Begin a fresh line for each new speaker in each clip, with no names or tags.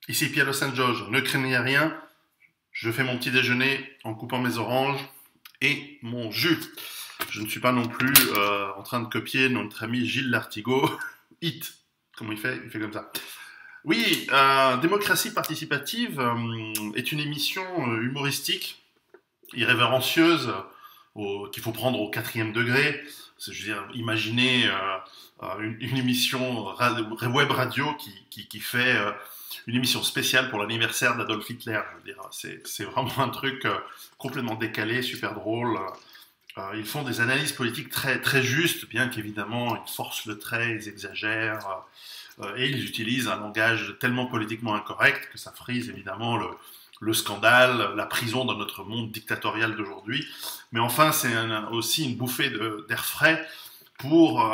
Ici Pierre de Saint-Georges, ne craignez rien, je fais mon petit déjeuner en coupant mes oranges et mon jus. Je ne suis pas non plus en train de copier notre ami Gilles Lartigot. Hit, comment il fait? Il fait comme ça. Oui, Démocratie participative est une émission humoristique, irrévérencieuse, qu'il faut prendre au quatrième degré. Je veux dire, imaginez une émission web radio qui fait une émission spéciale pour l'anniversaire d'Adolf Hitler. Je veux dire, c'est vraiment un truc complètement décalé, super drôle. Ils font des analyses politiques très, très justes, bien qu'évidemment ils forcent le trait, ils exagèrent, et ils utilisent un langage tellement politiquement incorrect que ça frise évidemment le scandale, la prison dans notre monde dictatorial d'aujourd'hui. Mais enfin, c'est aussi une bouffée d'air frais pour,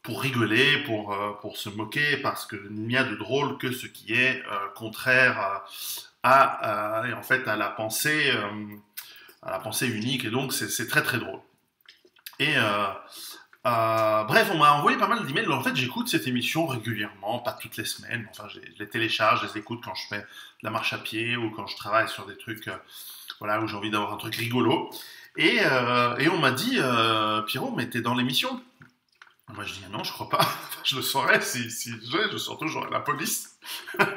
pour rigoler, pour se moquer, parce qu'il n'y a de drôle que ce qui est contraire en fait, à la pensée unique, et donc c'est très très drôle. Et bref, on m'a envoyé pas mal d'emails. En fait, j'écoute cette émission régulièrement, pas toutes les semaines. Enfin, je les télécharge, je les écoute quand je fais de la marche à pied ou quand je travaille sur des trucs, voilà, où j'ai envie d'avoir un truc rigolo. Et on m'a dit, Pierrot, mais t'es dans l'émission? Moi, je dis non, je crois pas. Je le saurais si je sors toujours à la police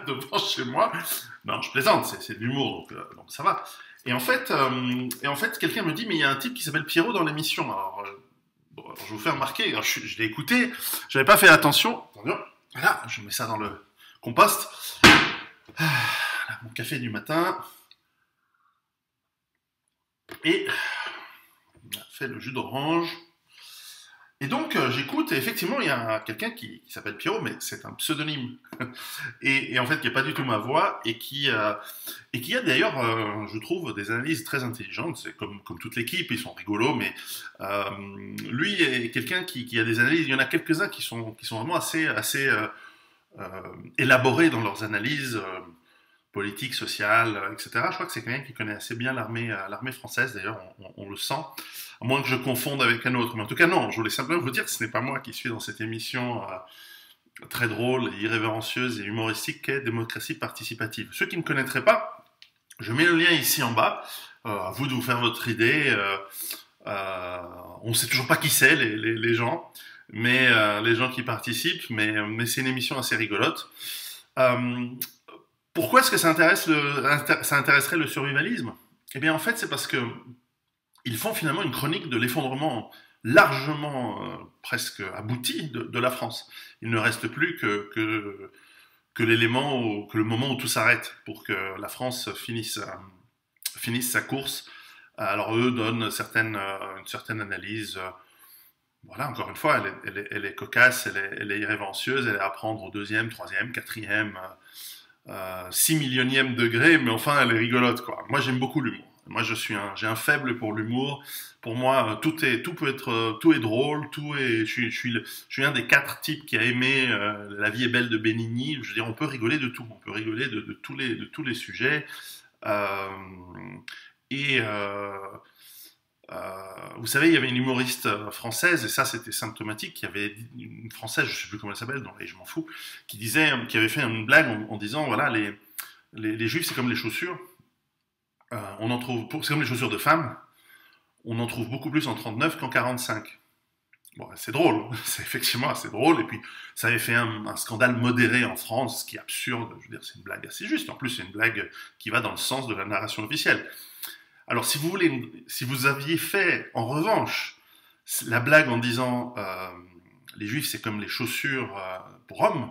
devant chez moi. Non, je plaisante, c'est de l'humour, donc ça va. Et en fait, quelqu'un me dit, mais il y a un type qui s'appelle Pierrot dans l'émission. Alors, bon, alors, je vous fais remarquer, alors, je l'ai écouté, j'avais pas fait attention. Voilà, je mets ça dans le compost. Voilà, mon café du matin. Et on a fait le jus d'orange. Et donc, j'écoute, et effectivement, il y a quelqu'un qui s'appelle Pierrot, mais c'est un pseudonyme. Et en fait, qui n'est pas du tout ma voix, et qui a d'ailleurs, je trouve, des analyses très intelligentes. C'est comme toute l'équipe, ils sont rigolos, mais euh, lui est quelqu'un qui a des analyses. Il y en a quelques-uns qui sont vraiment assez élaborés dans leurs analyses. Politique, sociale, etc. Je crois que c'est quelqu'un qui connaît assez bien l'armée française, d'ailleurs, on le sent, à moins que je confonde avec un autre. Mais en tout cas, non, je voulais simplement vous dire que ce n'est pas moi qui suis dans cette émission très drôle, irrévérencieuse et humoristique qu'est Démocratie participative. Ceux qui ne connaîtraient pas, je mets le lien ici en bas, à vous de vous faire votre idée. On ne sait toujours pas qui c'est, les gens, mais les gens qui participent, mais c'est une émission assez rigolote. Euh, Pourquoi est-ce que ça intéresserait le survivalisme? Eh bien, en fait, c'est parce que ils font finalement une chronique de l'effondrement largement, presque abouti de la France. Il ne reste plus que que le moment où tout s'arrête pour que la France finisse sa course. Alors eux donnent une certaine analyse. Voilà, encore une fois, elle est cocasse, elle est irrévérencieuse, elle est à prendre au deuxième, troisième, quatrième, 6 millionième degré, mais enfin, elle est rigolote, quoi. Moi, j'aime beaucoup l'humour. Moi, j'ai un faible pour l'humour. Pour moi, tout est drôle, je suis un des 4 types qui a aimé La vie est belle de Benigni. Je veux dire, on peut rigoler de tout. On peut rigoler de tous les sujets. Euh, et vous savez, il y avait une humoriste française, et ça c'était symptomatique, il y avait une française, je ne sais plus comment elle s'appelle, et je m'en fous, qui avait fait une blague en disant, voilà, les juifs c'est comme les chaussures, c'est comme les chaussures de femmes, on en trouve beaucoup plus en 39 qu'en 45. Bon, c'est drôle, c'est effectivement assez drôle, et puis ça avait fait un scandale modéré en France, ce qui est absurde, je veux dire, c'est une blague assez juste, en plus c'est une blague qui va dans le sens de la narration officielle. Alors, si vous aviez fait, en revanche, la blague en disant les juifs c'est comme les chaussures pour hommes,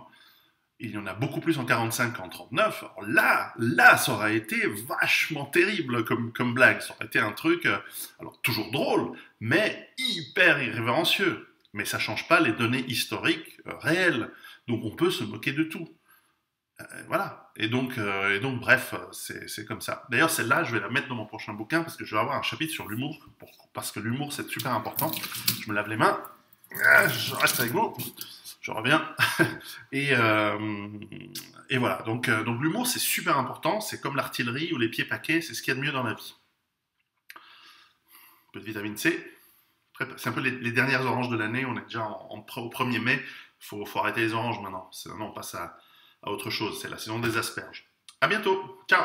il y en a beaucoup plus en 45 qu'en 39. Alors là, ça aurait été vachement terrible comme blague. Ça aurait été un truc, alors toujours drôle, mais hyper irrévérencieux. Mais ça change pas les données historiques réelles. Donc on peut se moquer de tout. Voilà. Et donc, bref, c'est comme ça. D'ailleurs, celle-là, je vais la mettre dans mon prochain bouquin parce que je vais avoir un chapitre sur l'humour. Parce que l'humour, c'est super important. Je me lave les mains. Je reste avec vous. Je reviens. Et, euh, et voilà. Donc l'humour, c'est super important. C'est comme l'artillerie ou les pieds paquets. C'est ce qu'il y a de mieux dans la vie. Un peu de vitamine C. C'est un peu les dernières oranges de l'année. On est déjà au 1er mai. Faut arrêter les oranges maintenant. Maintenant, on passe à autre chose. C'est la saison des asperges. À bientôt. Ciao.